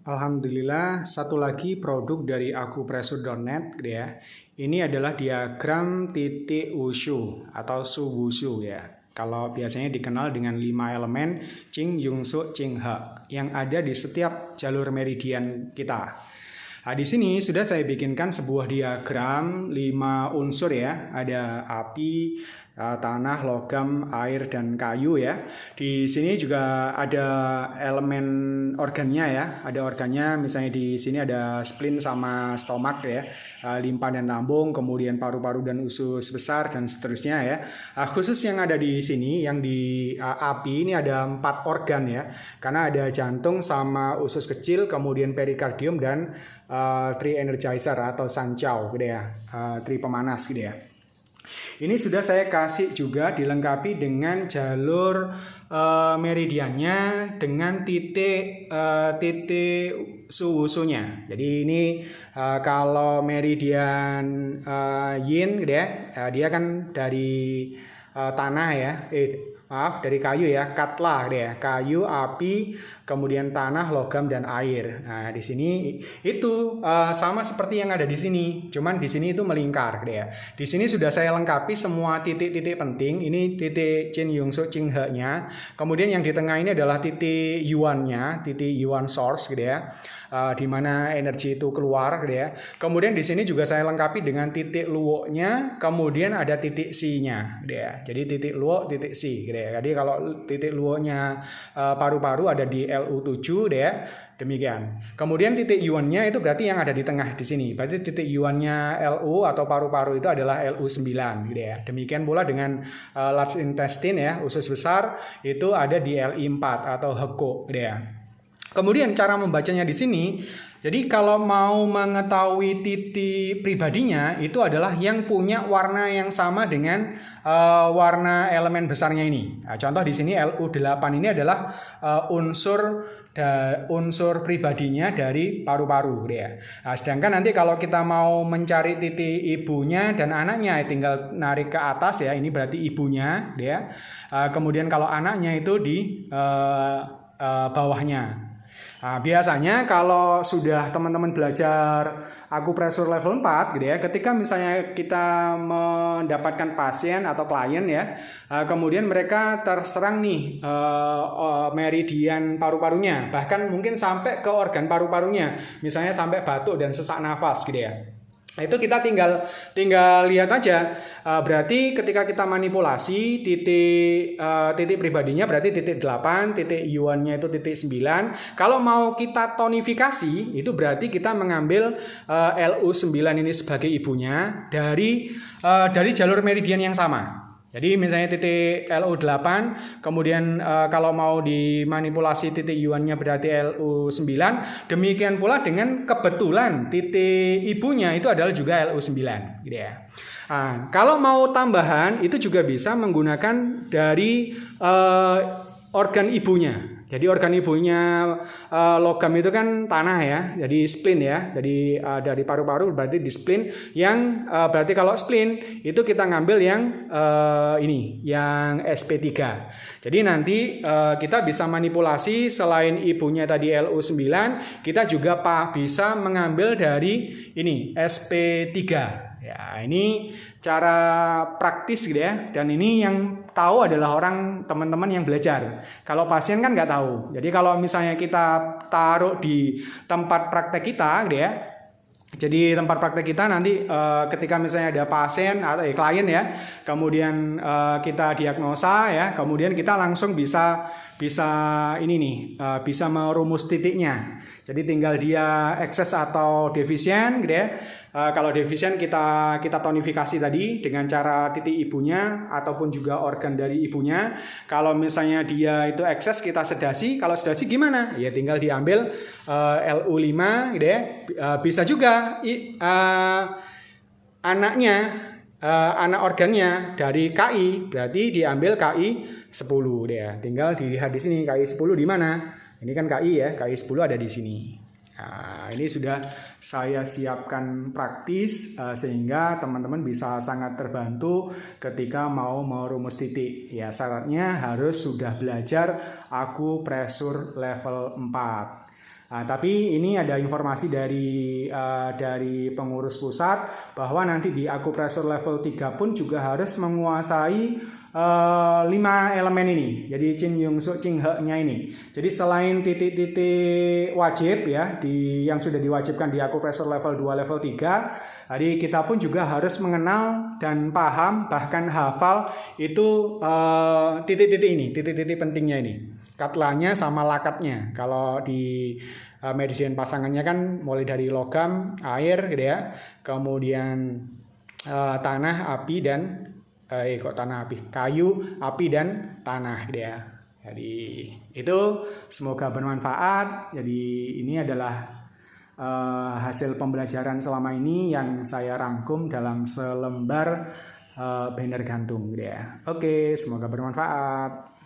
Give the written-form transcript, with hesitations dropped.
Alhamdulillah, satu lagi produk dari akupressure.net gitu ya. Ini adalah diagram titik wushu atau su wushu ya. Kalau biasanya dikenal dengan 5 elemen Qing, Yung, Su, Qing, He yang ada di setiap jalur meridian kita. Nah, di sini sudah saya bikinkan sebuah diagram 5 unsur ya. Ada api, tanah, logam, air, dan kayu ya. Di sini juga ada elemen organnya ya. Ada organnya, misalnya di sini ada spleen sama stomach ya, limpa dan lambung, kemudian paru-paru dan usus besar dan seterusnya ya. Khusus yang ada di sini, yang di api ini ada 4 organ ya. Karena ada jantung sama usus kecil, kemudian perikardium dan tri energizer atau sancau gitu ya, tri pemanas gitu ya. Ini sudah saya kasih juga dilengkapi dengan jalur meridiannya dengan titik suwusunya. Jadi ini kalau meridian yin gitu ya, dia kan dari tanah ya, dari kayu ya, katla gitu ya, kayu, api, kemudian tanah, logam dan air. Nah, di sini itu sama seperti yang ada di sini, cuman di sini itu melingkar gitu ya. Di sini sudah saya lengkapi semua titik-titik penting. Ini titik Qin, Yung, Su, Qing, He-nya. Kemudian yang di tengah ini adalah titik Yuan-nya, titik Yuan source gitu ya. Di mana energi itu keluar gitu ya. Kemudian di sini juga saya lengkapi dengan titik luo-nya, kemudian ada titik si-nya gitu ya. Jadi titik luo, titik si gitu ya. Jadi kalau titik luo-nya paru-paru ada di LU7 deh ya. Demikian. Kemudian titik yuan-nya itu berarti yang ada di tengah di sini. Berarti titik yuan-nya LU atau paru-paru itu adalah LU9 gitu ya. Demikian pula dengan large intestine ya, usus besar itu ada di LI4 atau Heko gitu ya. Kemudian cara membacanya di sini, jadi kalau mau mengetahui titik pribadinya itu adalah yang punya warna yang sama dengan warna elemen besarnya ini. Nah, contoh di sini LU8 ini adalah unsur pribadinya dari paru-paru ya. Nah, sedangkan nanti kalau kita mau mencari titik ibunya dan anaknya tinggal narik ke atas ya, ini berarti ibunya ya. Kemudian kalau anaknya itu di bawahnya. Nah, biasanya kalau sudah teman-teman belajar akupressure level 4 gitu ya, ketika misalnya kita mendapatkan pasien atau klien ya, kemudian mereka terserang nih meridian paru-parunya, bahkan mungkin sampai ke organ paru-parunya, misalnya sampai batuk dan sesak nafas gitu ya. Nah, itu kita tinggal lihat aja. Berarti ketika kita manipulasi titik pribadinya berarti titik 8, titik yuan-nya itu titik 9. Kalau mau kita tonifikasi itu berarti kita mengambil LU9 ini sebagai ibunya dari jalur meridian yang sama. Jadi misalnya titik LU8, kemudian kalau mau dimanipulasi titik yuan-nya berarti LU9, demikian pula dengan kebetulan titik ibunya itu adalah juga LU9 gitu ya. Nah, kalau mau tambahan itu juga bisa menggunakan dari organ ibunya. Jadi organ ibunya logam itu kan tanah ya, jadi spleen ya. Jadi dari paru-paru berarti di spleen yang berarti kalau spleen itu kita ngambil yang ini, yang SP3. Jadi nanti kita bisa manipulasi selain ibunya tadi LU9, kita juga bisa mengambil dari ini SP3. Ya, ini cara praktis gitu ya. Dan ini yang tahu adalah teman-teman yang belajar. Kalau pasien kan nggak tahu. Jadi kalau misalnya kita taruh di tempat praktek kita gitu ya. Jadi tempat praktek kita nanti ketika misalnya ada pasien atau klien ya, kemudian kita diagnosa ya, kemudian kita langsung bisa ini nih, bisa merumus titiknya. Jadi tinggal dia ekses atau defisien gitu ya. Kalau defisien kita tonifikasi tadi dengan cara titik ibunya ataupun juga organ dari ibunya. Kalau misalnya dia itu ekses kita sedasi. Kalau sedasi gimana? Ya tinggal diambil LU5 gitu ya. Bisa juga anaknya, anak organnya dari KI berarti diambil KI 10 deh ya. Tinggal dilihat di sini KI 10 di mana? Ini kan KI ya, KI 10 ada di sini. Nah, ini sudah saya siapkan praktis sehingga teman-teman bisa sangat terbantu ketika mau merumus titik. Ya, syaratnya harus sudah belajar akupressure level 4. Tapi ini ada informasi dari pengurus pusat bahwa nanti di akupresur level 3 pun juga harus menguasai 5 elemen ini. Jadi Chin Yung Suk Ching He-nya ini. Jadi selain titik-titik wajib ya yang sudah diwajibkan di akupresur level 2 level 3, jadi kita pun juga harus mengenal dan paham bahkan hafal itu titik-titik ini, titik-titik pentingnya ini. Katlanya sama lakatnya. Kalau di meridian pasangannya kan mulai dari logam, air gitu ya. Kemudian tanah, api dan tanah api, kayu, api dan tanah gitu ya. Jadi itu semoga bermanfaat. Jadi ini adalah hasil pembelajaran selama ini yang saya rangkum dalam selembar banner gantung gitu ya. Oke, semoga bermanfaat.